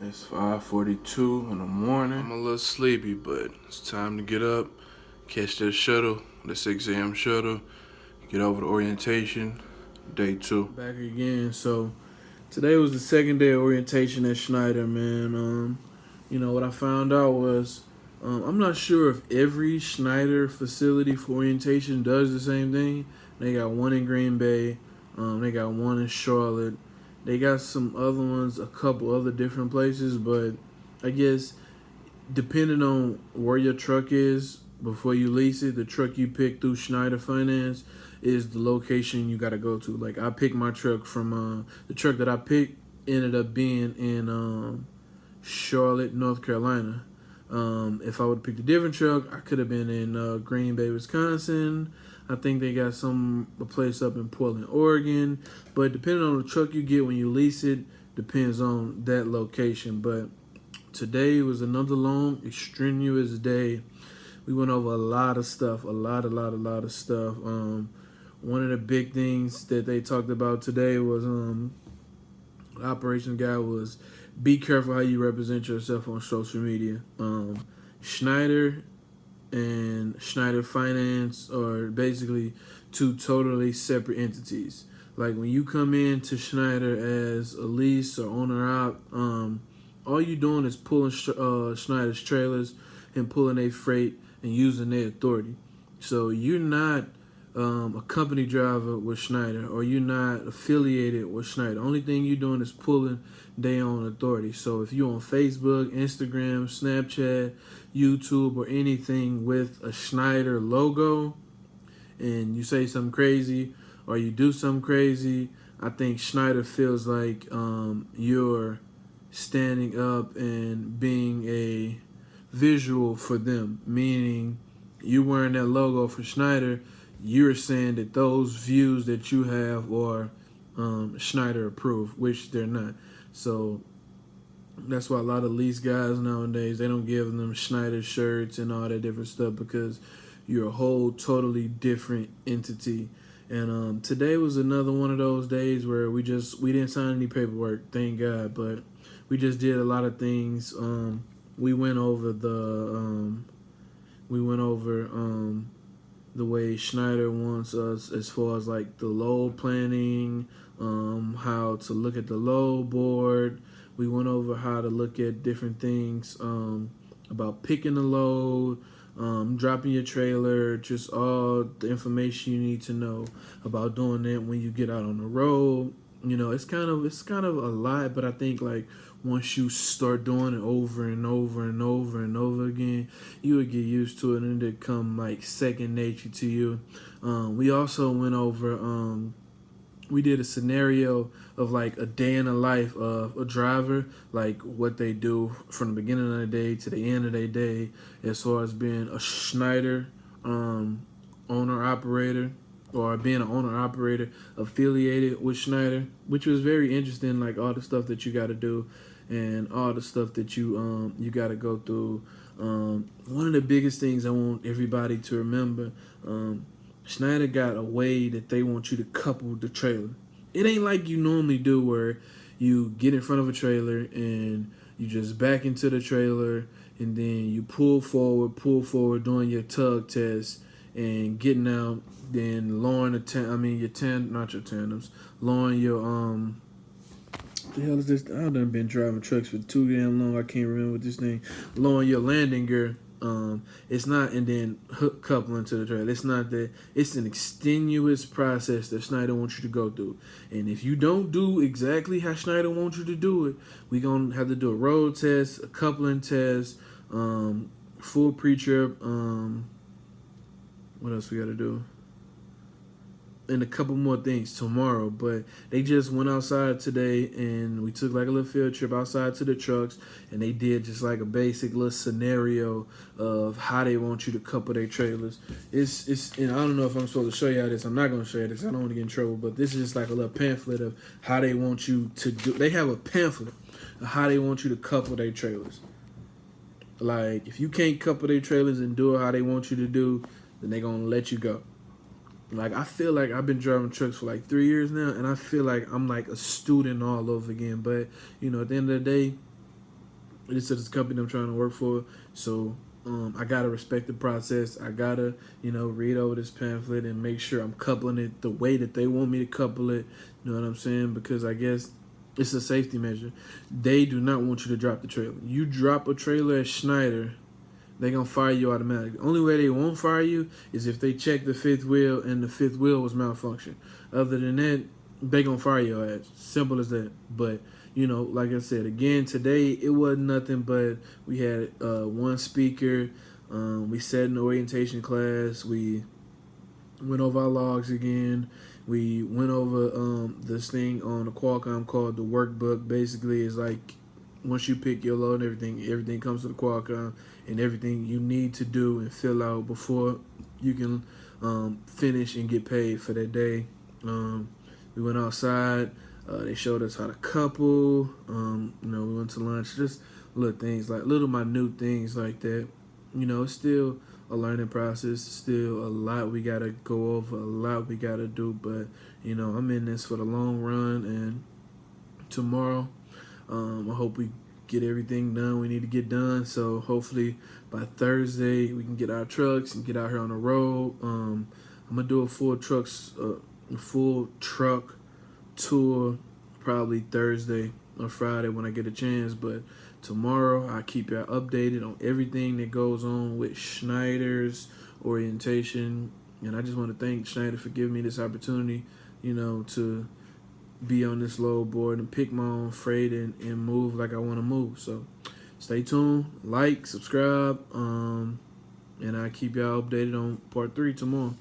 It's 5:42 in the morning. I'm a little sleepy, but it's time to get up, catch that shuttle, the 6 a.m. shuttle, get over to orientation, day 2. Back again. So today was the second day of orientation at Schneider, man. What I found out was I'm not sure if every Schneider facility for orientation does the same thing. They got one in Green Bay, they got one in Charlotte. They got some other ones, a couple other different places, but I guess depending on where your truck is before you lease it, the truck you pick through Schneider Finance is the location you got to go to. Like I picked my truck from the truck that I picked ended up being in Charlotte, North Carolina. If I would have picked a different truck, I could have been in Green Bay, Wisconsin. I think they got a place up in Portland, Oregon. But depending on the truck you get when you lease it, depends on that location. But today was another long, extraneous day. We went over a lot of stuff, a lot of stuff. One of the big things that they talked about today was the operations guy was be careful how you represent yourself on social media. Schneider and Schneider Finance are basically two totally separate entities. Like when you come in to Schneider as a lease or owner op, all you doing is pulling Schneider's trailers and pulling their freight and using their authority. So you're not a company driver with Schneider, or you're not affiliated with Schneider. The only thing you're doing is pulling their own authority. So if you're on Facebook, Instagram, Snapchat, YouTube, or anything with a Schneider logo, and you say something crazy or you do something crazy, I think Schneider feels like you're standing up and being a visual for them, meaning you wearing that logo for Schneider, you're saying that those views that you have are Schneider approved, which they're not. So that's why a lot of lease guys nowadays, they don't give them Schneider shirts and all that different stuff, because you're a whole totally different entity. And today was another one of those days where we didn't sign any paperwork, thank God, but we just did a lot of things. We went over the way Schneider wants us as far as like the load planning, how to look at the load board. We went over how to look at different things about picking the load, dropping your trailer, just all the information you need to know about doing that when you get out on the road. It's kind of a lot, but I think like once you start doing it over and over and over and over again, you would get used to it and it come like second nature to you. We also went over we did a scenario of like a day in the life of a driver, like what they do from the beginning of the day to the end of their day, as far as being a Schneider owner operator, or being an owner operator affiliated with Schneider, which was very interesting. Like all the stuff that you got to do, and all the stuff that you got to go through. One of the biggest things I want everybody to remember. Schneider got a way that they want you to couple the trailer. It ain't like you normally do where you get in front of a trailer and you just back into the trailer and then you pull forward doing your tug test and getting out, then lowering not your tandems, lowering your the hell is this? I've done been driving trucks for too damn long. I can't remember what this thing. Lowering your landing gear. It's not, and then hook coupling to the trailer. It's not that. It's an extenuous process that Schneider wants you to go through. And if you don't do exactly how Schneider wants you to do it, we gonna have to do a road test, a coupling test, full pre-trip. What else we got to do? And a couple more things tomorrow. But they just went outside today and we took like a little field trip outside to the trucks, and they did just like a basic little scenario of how they want you to couple their trailers. It's and I don't know if I'm supposed to show you how this. I'm not gonna show you this. I don't want to get in trouble, but this is just like a little pamphlet of how they want you to do. They have a pamphlet of how they want you to couple their trailers. Like if you can't couple their trailers and do it how they want you to do, then they gonna let you go. Like I feel like I've been driving trucks for like 3 years now, and I feel like I'm like a student all over again. But at the end of the day, This is the company I'm trying to work for. So I gotta respect the process. I gotta, read over this pamphlet and make sure I'm coupling it the way that they want me to couple it. You know what I'm saying? Because I guess it's a safety measure. They do not want you to drop the trailer. You drop a trailer at Schneider, they gonna fire you automatically. The only way they won't fire you is if they check the fifth wheel and the fifth wheel was malfunction. Other than that, they gonna fire your ass. Simple as that. But like I said again, today it wasn't nothing but we had one speaker. We sat in the orientation class. We went over our logs again. We went over this thing on the Qualcomm called the workbook. Basically, it's like once you pick your load and everything comes to the Qualcomm and everything you need to do and fill out before you can finish and get paid for that day. We went outside. They showed us how to couple. We went to lunch. Just little things like little minute things like that. It's still a learning process. Still a lot we gotta go over. A lot we gotta do. But I'm in this for the long run. And tomorrow, I hope we get everything done we need to get done. So hopefully by Thursday we can get our trucks and get out here on the road. I'm gonna do a full truck tour probably Thursday or Friday when I get a chance. But tomorrow I keep y'all updated on everything that goes on with Schneider's orientation. And I just want to thank Schneider for giving me this opportunity, to be on this load board and pick my own freight and move like I want to move. So stay tuned, like, subscribe, and I keep y'all updated on part 3 tomorrow.